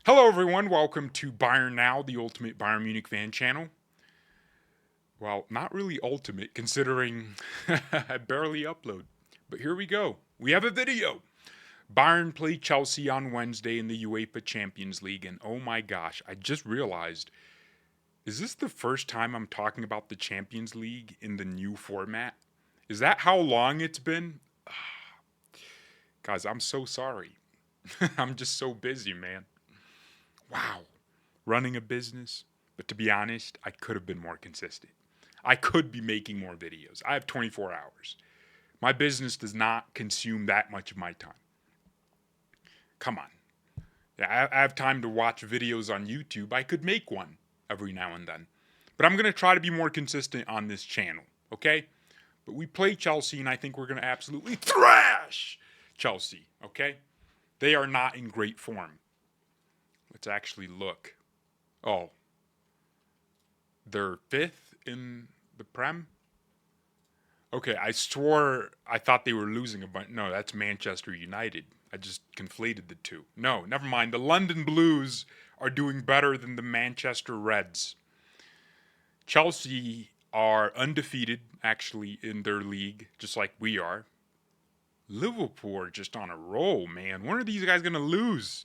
Hello, everyone. Welcome to BayernNow, the ultimate Bayern Munich fan channel. Well, not really ultimate, considering I barely upload. But here we go. We have a video. Bayern played Chelsea on Wednesday in the UEFA Champions League, and oh my gosh, I just realized, is this the first time I'm talking about the Champions League in the new format? Is that how long it's been? Guys, I'm so sorry. I'm just so busy, man. Wow. Running a business. But to be honest, I could have been more consistent. I could be making more videos. I have 24 hours. My business does not consume that much of my time. Come on. Yeah, I have time to watch videos on YouTube. I could make one every now and then. But I'm going to try to be more consistent on this channel, okay? But we play Chelsea, and I think we're going to absolutely thrash Chelsea, okay? They are not in great form. Let's actually look. Oh, they're fifth in the Prem? Okay, I swore I thought they were losing a bunch. No, that's Manchester United. I just conflated the two. No, never mind. The London Blues are doing better than the Manchester Reds. Chelsea are undefeated, actually, in their league, just like we are. Liverpool are just on a roll, man. When are these guys going to lose?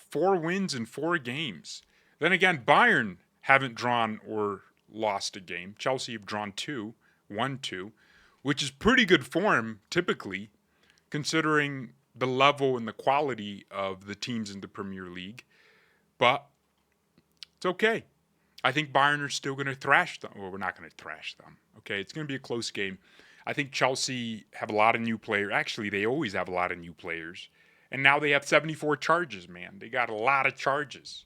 4 wins in 4 games. Then again, Bayern haven't drawn or lost a game. Chelsea have drawn 2, won 2, which is pretty good form typically, considering the level and the quality of the teams in the Premier League. But it's okay. I think Bayern are still going to thrash them. Well, we're not going to thrash them. Okay, it's going to be a close game. I think Chelsea have a lot of new players. Actually, they always have a lot of new players. And now they have 74 charges, man. They got a lot of charges.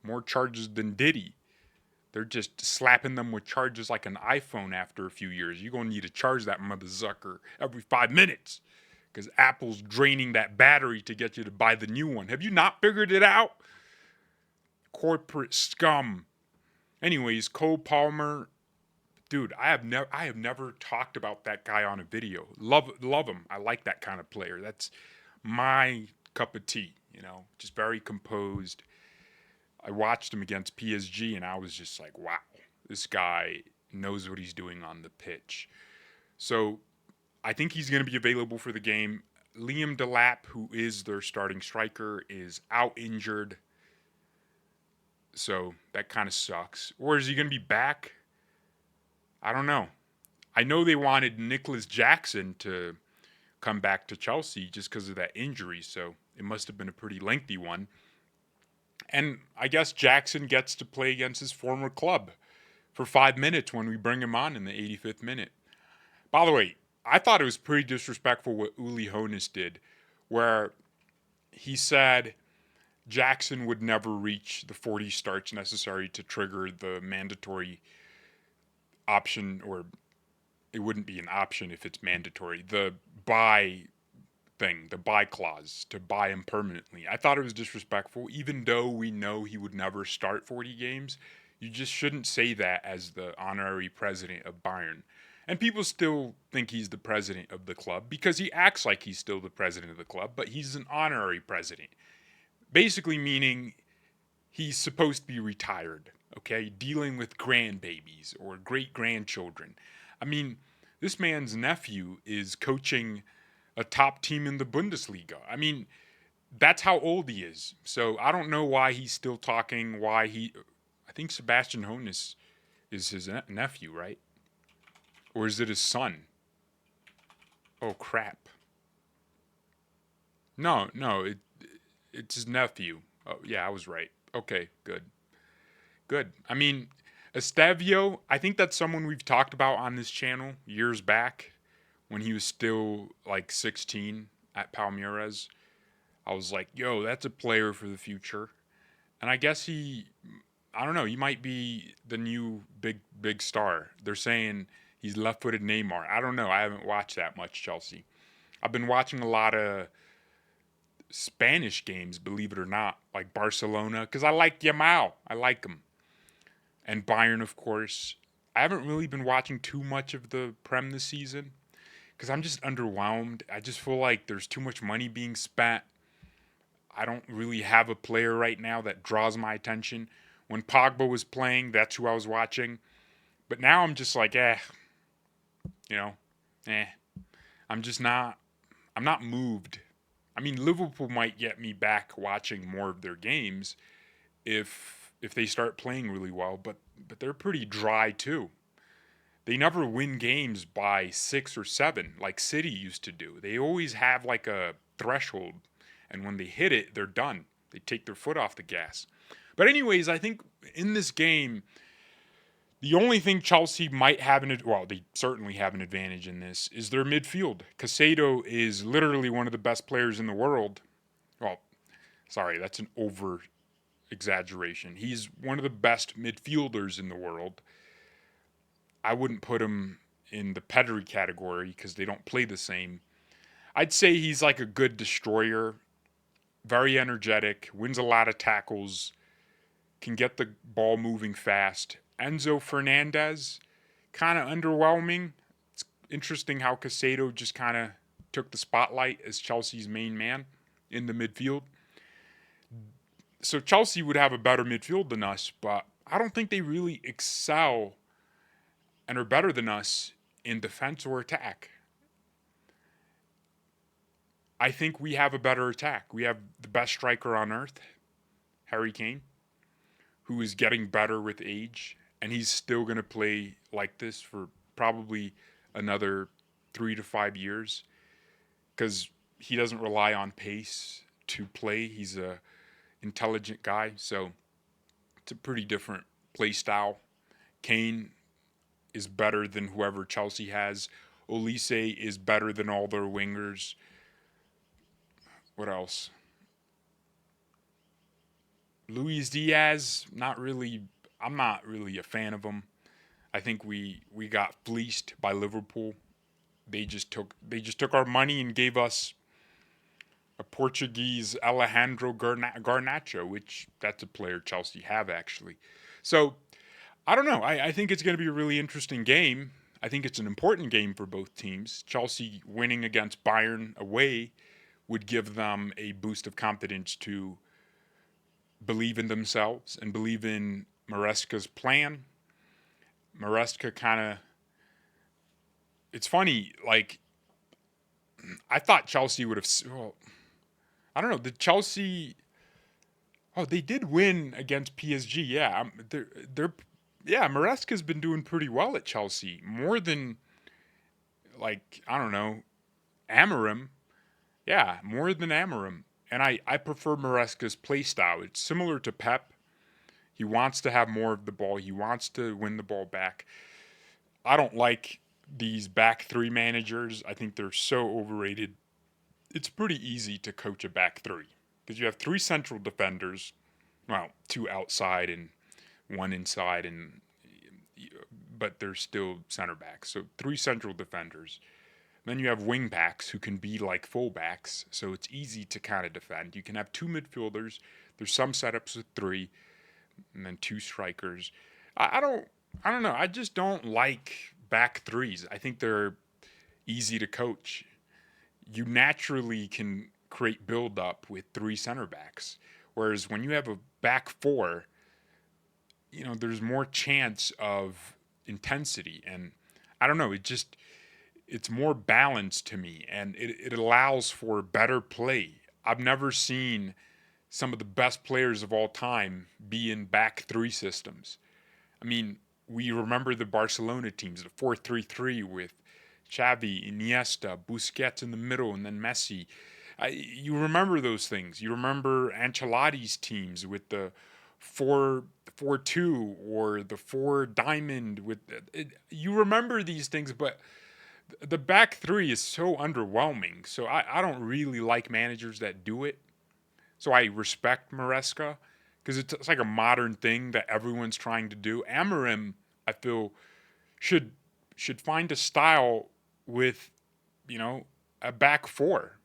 More charges than Diddy. They're just slapping them with charges like an iPhone after a few years. You're going to need to charge that mother sucker every 5 minutes because Apple's draining that battery to get you to buy the new one. Have you not figured it out? Corporate scum. Anyways, Cole Palmer, dude, I have never talked about that guy on a video. Love him. I like that kind of player. That's my cup of tea, just very composed. I watched him against PSG and I was just like, wow, this guy knows what he's doing on the pitch. So I think he's going to be available for the game. Liam Delap, who is their starting striker, is out injured. So that kind of sucks. Or is he going to be back? I don't know. I know they wanted Nicholas Jackson to come back to Chelsea just because of that injury, so it must have been a pretty lengthy one. And I guess Jackson gets to play against his former club for 5 minutes when we bring him on in the 85th minute. By the way, I thought it was pretty disrespectful what Uli Hoeneß did, where he said Jackson would never reach the 40 starts necessary to trigger the mandatory option, or it wouldn't be an option if it's mandatory, the buy thing, the buy clause, to buy him permanently. I thought it was disrespectful, even though we know he would never start 40 games. You just shouldn't say that as the honorary president of Bayern. And people still think he's the president of the club because he acts like he's still the president of the club, but he's an honorary president. Basically meaning he's supposed to be retired, okay? Dealing with grandbabies or great grandchildren. I mean, this man's nephew is coaching a top team in the Bundesliga. I mean, that's how old he is. So I don't know why he's still talking, I think Sebastian Hoeneß is his nephew, right? Or is it his son? Oh, crap. No, it's his nephew. Oh, yeah, I was right. Okay, good. Good. I mean, Estevio, I think that's someone we've talked about on this channel years back when he was still like 16 at Palmeiras. I was like, yo, that's a player for the future. And I guess I don't know, he might be the new big star. They're saying he's left-footed Neymar. I don't know. I haven't watched that much Chelsea. I've been watching a lot of Spanish games, believe it or not, like Barcelona, because I like Yamal. I like him. And Bayern, of course. I haven't really been watching too much of the Prem this season because I'm just underwhelmed. I just feel like there's too much money being spent. I don't really have a player right now that draws my attention. When Pogba was playing, that's who I was watching. But now I'm just like, you know, eh. I'm just not. I'm not moved. I mean, Liverpool might get me back watching more of their games if they start playing really well, but they're pretty dry too. They never win games by 6 or 7 like City used to do. They always have like a threshold, and when they hit it, they're done. They take their foot off the gas. But anyways, I think in this game, the only thing Chelsea might have they certainly have an advantage in this is their midfield. Casado is literally one of the best players in the world. Well, sorry, that's an over exaggeration. He's one of the best midfielders in the world. I wouldn't put him in the Pedri category because they don't play the same. I'd say he's like a good destroyer, very energetic, wins a lot of tackles, can get the ball moving fast. Enzo Fernandez, kind of underwhelming. It's interesting how Casado just kind of took the spotlight as Chelsea's main man in the midfield. So Chelsea would have a better midfield than us, but I don't think they really excel and are better than us in defense or attack. I think we have a better attack. We have the best striker on earth, Harry Kane, who is getting better with age, and he's still going to play like this for probably another 3 to 5 years because he doesn't rely on pace to play. He's a intelligent guy, so it's a pretty different play style. Kane is better than whoever Chelsea has. Olise is better than all their wingers. What else? Luis Diaz, I'm not really a fan of him. I think we got fleeced by Liverpool. They just took our money and gave us a Portuguese Alejandro Garnacho, which that's a player Chelsea have actually. So I don't know. I think it's going to be a really interesting game. I think it's an important game for both teams. Chelsea winning against Bayern away would give them a boost of confidence to believe in themselves and believe in Maresca's plan. Maresca kind of, it's funny, like, I thought Chelsea would have, I don't know, did Chelsea, they did win against PSG, yeah. Maresca's been doing pretty well at Chelsea, more than, like, I don't know, Amorim. Yeah, more than Amorim. And I prefer Maresca's play style. It's similar to Pep. He wants to have more of the ball. He wants to win the ball back. I don't like these back three managers. I think they're so overrated. It's pretty easy to coach a back three because you have 3 central defenders, well, 2 outside and 1 inside, but they're still center backs. So 3 central defenders. Then you have wing backs who can be like full backs, so it's easy to kind of defend. You can have 2 midfielders. There's some setups with 3, and then 2 strikers. I don't know. I just don't like back threes. I think they're easy to coach. You naturally can create build up with 3 center backs, whereas when you have a back 4, there's more chance of intensity, and I don't know. It's more balanced to me, and it allows for better play. I've never seen some of the best players of all time be in back 3 systems. I mean, we remember the Barcelona teams, the 4-3-3 with Xavi, Iniesta, Busquets in the middle, and then Messi. You remember those things. You remember Ancelotti's teams with the 4-4-2 or the 4 diamond. You remember these things, but the back 3 is so underwhelming. So I don't really like managers that do it. So I respect Maresca because it's like a modern thing that everyone's trying to do. Amorim, I feel, should find a style with, a back 4.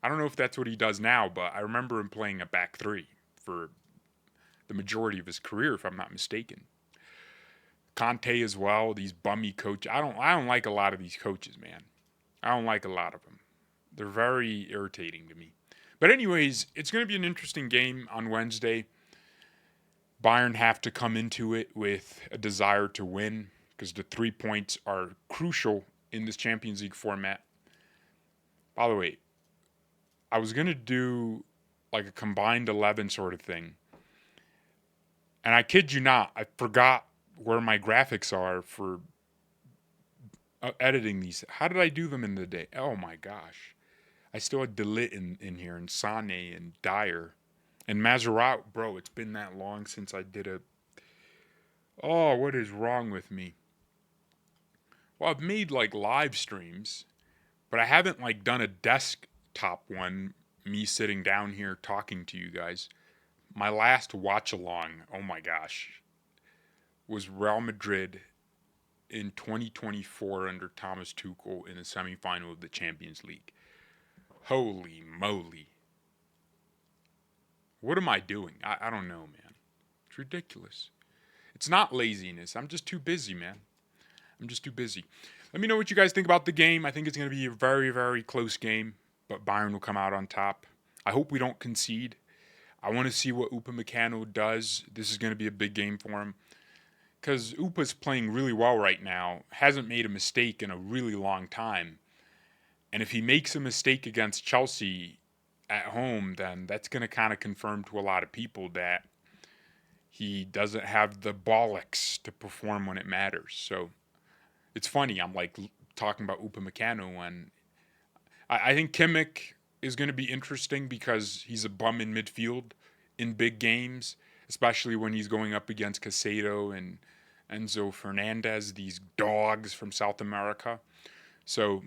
I don't know if that's what he does now, but I remember him playing a back 3 for the majority of his career, if I'm not mistaken. Conte as well, these bummy coaches. I don't like a lot of these coaches, man. I don't like a lot of them. They're very irritating to me. But anyways, it's going to be an interesting game on Wednesday. Bayern have to come into it with a desire to win because the 3 points are crucial in this Champions League format. By the way, I was going to do like a combined 11 sort of thing. And I kid you not, I forgot where my graphics are for editing these. How did I do them in the day? Oh my gosh. I still had Delit in here, and Sane, and Dyer. And Mazerat, bro, it's been that long since I did a... Oh, what is wrong with me? Well, I've made, like, live streams, but I haven't, like, done a desktop one, me sitting down here talking to you guys. My last watch-along, oh my gosh, was Real Madrid in 2024 under Thomas Tuchel in the semifinal of the Champions League. Holy moly. What am I doing? I don't know, man. It's ridiculous. It's not laziness. I'm just too busy, man. I'm just too busy. Let me know what you guys think about the game. I think it's going to be a very, very close game, but Bayern will come out on top. I hope we don't concede. I want to see what Upamecano does. This is going to be a big game for him because Upa's playing really well right now. Hasn't made a mistake in a really long time. And if he makes a mistake against Chelsea at home, then that's going to kind of confirm to a lot of people that he doesn't have the bollocks to perform when it matters. So it's funny. I'm like talking about Upamecano, and I think Kimmich is going to be interesting because he's a bum in midfield in big games, especially when he's going up against Casado and Enzo Fernandez, these dogs from South America. So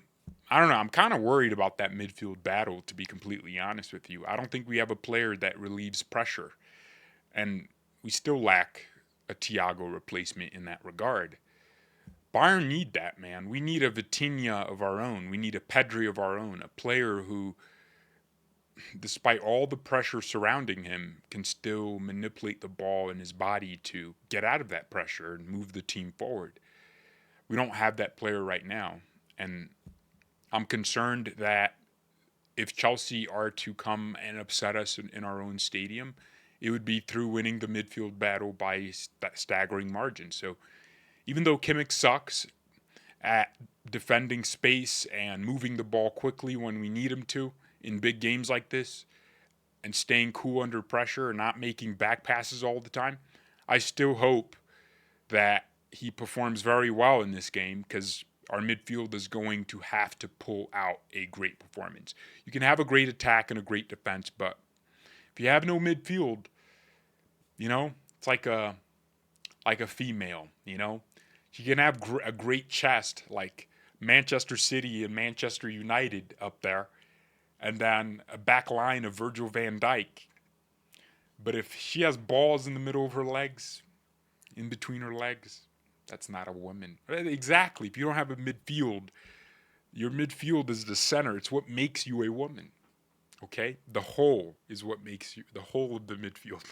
I don't know. I'm kind of worried about that midfield battle, to be completely honest with you. I don't think we have a player that relieves pressure, and we still lack a Thiago replacement in that regard. Bayern need that, man. We need a Vitinha of our own. We need a Pedri of our own, a player who, despite all the pressure surrounding him, can still manipulate the ball in his body to get out of that pressure and move the team forward. We don't have that player right now, and I'm concerned that if Chelsea are to come and upset us in our own stadium, it would be through winning the midfield battle by staggering margin. So even though Kimmich sucks at defending space and moving the ball quickly when we need him to in big games like this and staying cool under pressure and not making back passes all the time, I still hope that he performs very well in this game because our midfield is going to have to pull out a great performance. You can have a great attack and a great defense, but if you have no midfield, you know, it's like a female, you know. You can have a great chest like Manchester City and Manchester United up there, and then a back line of Virgil van Dijk. But if she has balls in the middle of her legs, in between her legs, that's not a woman. Exactly. If you don't have a midfield, your midfield is the center. It's what makes you a woman. Okay? The whole is what makes you, the whole of the midfield.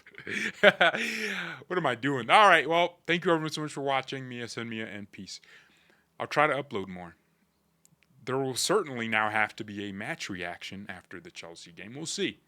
What am I doing? All right. Well, thank you everyone so much for watching. Mia, and peace. I'll try to upload more. There will certainly now have to be a match reaction after the Chelsea game. We'll see.